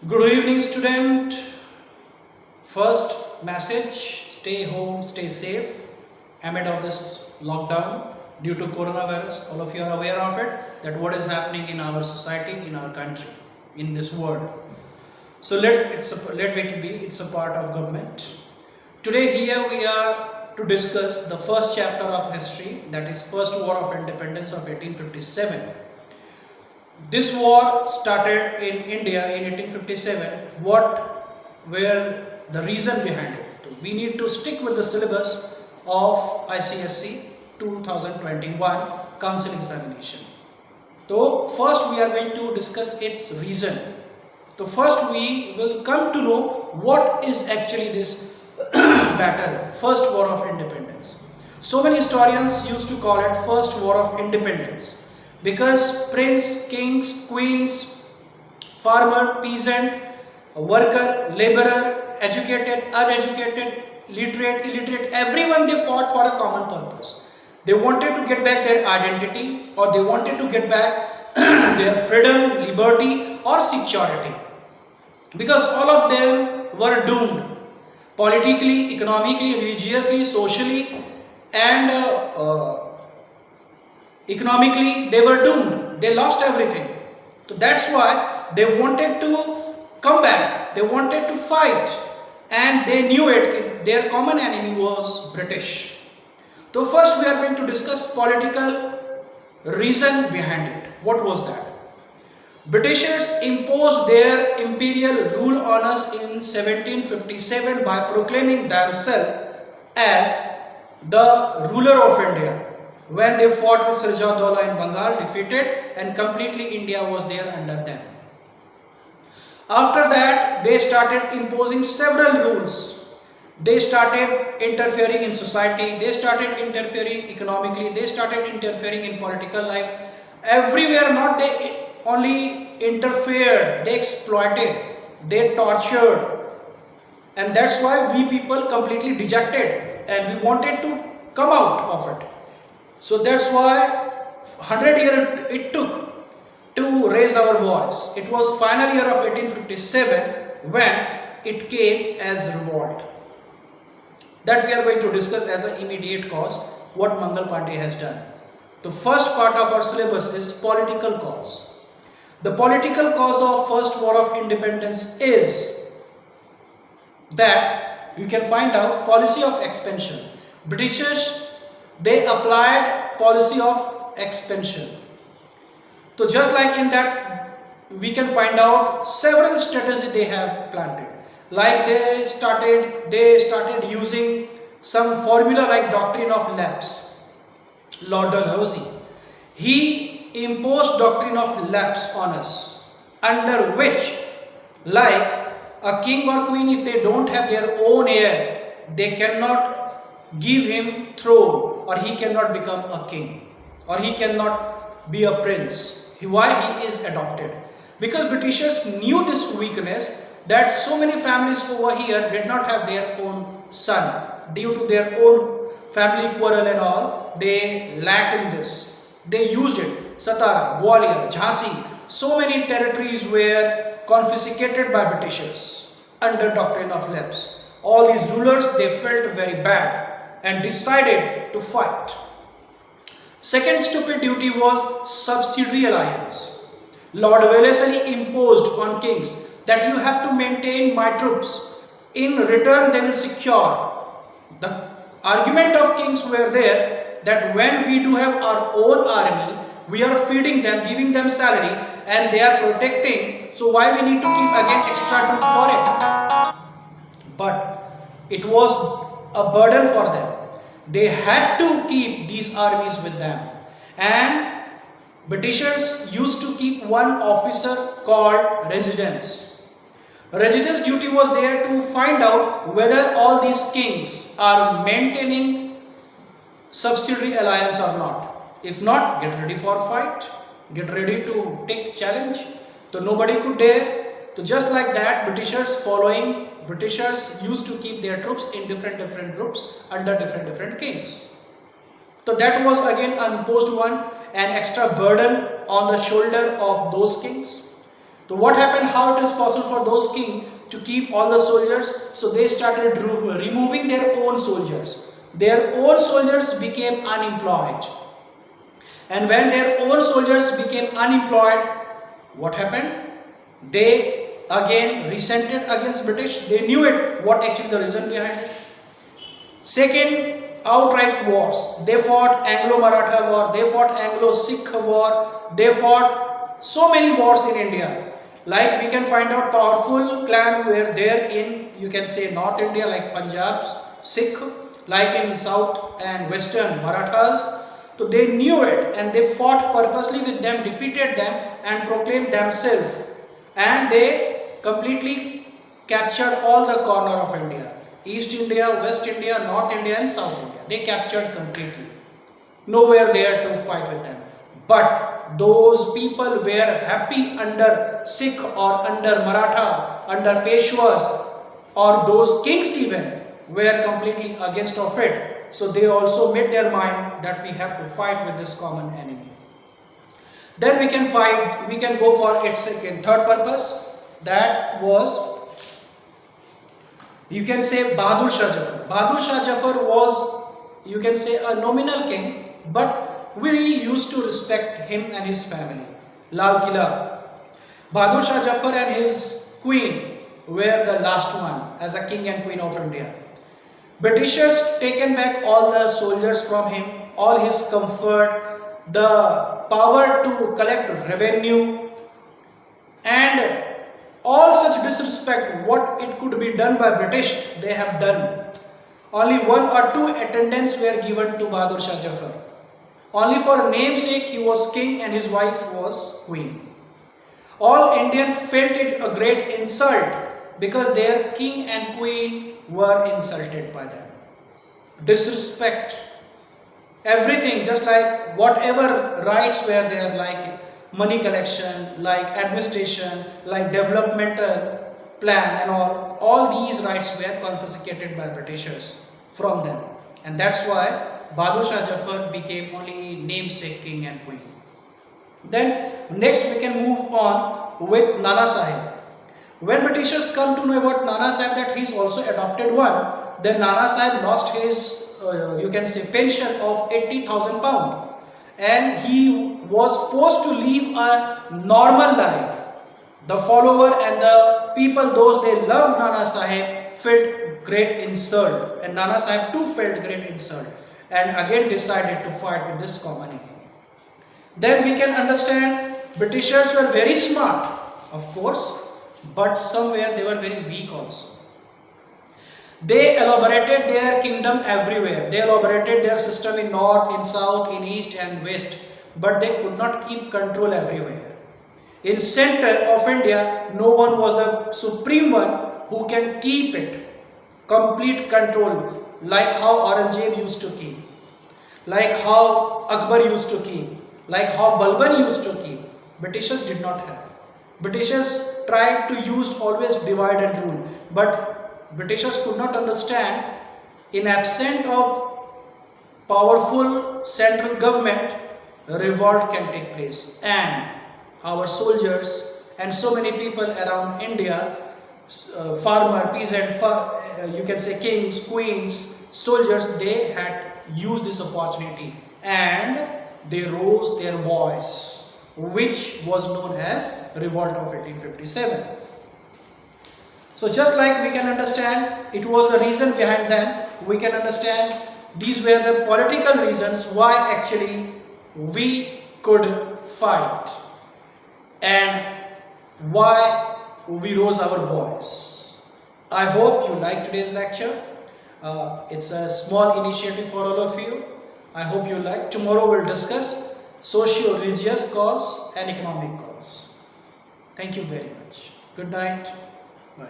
Good evening, student. First message: stay home, stay safe amid of this lockdown due to coronavirus. All of you are aware of it, that what is happening in our society, in our country, in this world. So let it be. It's a part of government. Today here we are to discuss the first chapter of history, that is First War of Independence of 1857. This war started in India in 1857. What were the reason behind it? We need to stick with the syllabus of ICSE 2021 council examination. So first we are going to discuss its reason. So first we will come to know what is actually this battle, First War of Independence. So many historians used to call it First War of Independence because prince, kings, queens, farmer, peasant, worker, laborer, educated, uneducated, literate, illiterate, everyone, they fought for a common purpose. They wanted to get back their identity, or they wanted to get back their freedom, liberty or security, because all of them were doomed politically, economically, religiously, socially and economically. They were doomed. They lost everything. So that's why they wanted to come back. They wanted to fight, and they knew it. Their common enemy was British. So first we are going to discuss political reason behind it. What was that? Britishers imposed their imperial rule on us in 1757 by proclaiming themselves as the ruler of India. When they fought with Sirajauddaulah in Bengal, defeated, and completely India was there under them. After that, they started imposing several rules. They started interfering in society, they started interfering economically, they started interfering in political life. Everywhere, not they only interfered, they exploited, they tortured, and that's why we people completely dejected and we wanted to come out of it. So that's why 100 years it took to raise our voice. It was final year of 1857 when it came as revolt. That we are going to discuss as an immediate cause, what Mangal Pandey has done. The first part of our syllabus is political cause. The political cause of First War of Independence is that you can find out policy of expansion. Britishers, they applied policy of expansion. So just like in that, we can find out several strategies they have planted. Like they started using some formula like doctrine of lapse. Lord Dalhousie, he imposed doctrine of lapse on us, under which, like a king or queen, if they don't have their own heir, they cannot give him throne, or he cannot become a king, or he cannot be a prince. Why? He is adopted. Because Britishers knew this weakness, that so many families over here did not have their own son due to their own family quarrel and all. They lacked in this. They used it. Satara, Gwalior, Jhansi, so many territories were confiscated by Britishers under doctrine of lapse. All these rulers, they felt very bad and decided to fight. Second stupid duty was subsidiary alliance. Lord Wellesley imposed on kings that you have to maintain my troops. In return, they will secure. The argument of kings were there that when we do have our own army, we are feeding them, giving them salary, and they are protecting. So why we need to keep again extra troops for it? But it was a burden for them. They had to keep these armies with them, and Britishers used to keep one officer called residence. Residence duty was there to find out whether all these kings are maintaining subsidiary alliance or not. If not, get ready for fight, get ready to take challenge. So nobody could dare. So just like that, Britishers used to keep their troops in different groups under different kings. So that was again an imposed one, an extra burden on the shoulder of those kings. So what happened, how it is possible for those kings to keep all the soldiers? So they started removing their own soldiers. Their own soldiers became unemployed. And when their own soldiers became unemployed, what happened? They again resented against British. They knew it, what actually the reason behind it. Second, outright wars. They fought Anglo-Maratha war, they fought Anglo-Sikh war, they fought so many wars in India. Like we can find out powerful clan were there in, you can say, North India, like Punjab, Sikh, like in South and Western Marathas. So they knew it and they fought purposely with them, defeated them and proclaimed themselves. And they completely captured all the corner of India. East India, West India, North India and South India. They captured completely. Nowhere there to fight with them. But those people were happy under Sikh or under Maratha, under Peshwas or those kings even were completely against of it. So they also made their mind that we have to fight with this common enemy. Then we can go for its third purpose. That was, you can say, Bahadur Shah Zafar. Bahadur Shah Zafar was, you can say, a nominal king, but we used to respect him and his family. Lal Killa. Bahadur Shah Zafar and his queen were the last one as a king and queen of India. Britishers taken back all the soldiers from him, all his comfort, the power to collect revenue, and all such disrespect what it could be done by British, they have done. Only 1 or 2 attendants were given to Bahadur Shah Zafar. Only for namesake he was king and his wife was queen. All Indians felt it a great insult because their king and queen were insulted by them. Disrespect. Everything, just like whatever rights were there, like money collection, like administration, like developmental plan and all these rights were confiscated by Britishers from them. And that's why Bahadur Shah Zafar became only namesake king and queen. Then next we can move on with Nana Sahib. When Britishers come to know about Nana Sahib that he is also adopted one, then Nana Sahib lost his you can say pension of 80,000 pounds and he was forced to live a normal life. The follower and the people, those they loved Nana Sahib, felt great insult, and Nana Sahib too felt great insult and again decided to fight with this common enemy. Then we can understand Britishers were very smart, of course, but somewhere they were very weak also. They elaborated their kingdom everywhere. They elaborated their system in north, in south, in east and west, but they could not keep control everywhere. In center of India, no one was the supreme one who can keep it, complete control, like how Aurangzeb used to keep, like how Akbar used to keep, like how Balban used to keep. Britishers did not have. Britishers tried to use always divide and rule, but Britishers could not understand, in absence of powerful central government, revolt can take place, and our soldiers and so many people around India, farmer, peasant, you can say kings, queens, soldiers, they had used this opportunity and they rose their voice, which was known as Revolt of 1857. So just like we can understand it was the reason behind them, we can understand these were the political reasons why actually we could fight and why we rose our voice. I hope you liked today's lecture. It's a small initiative for all of you. I hope you like. Tomorrow we'll discuss socio-religious cause and economic cause. Thank you very much. Good night. Bye.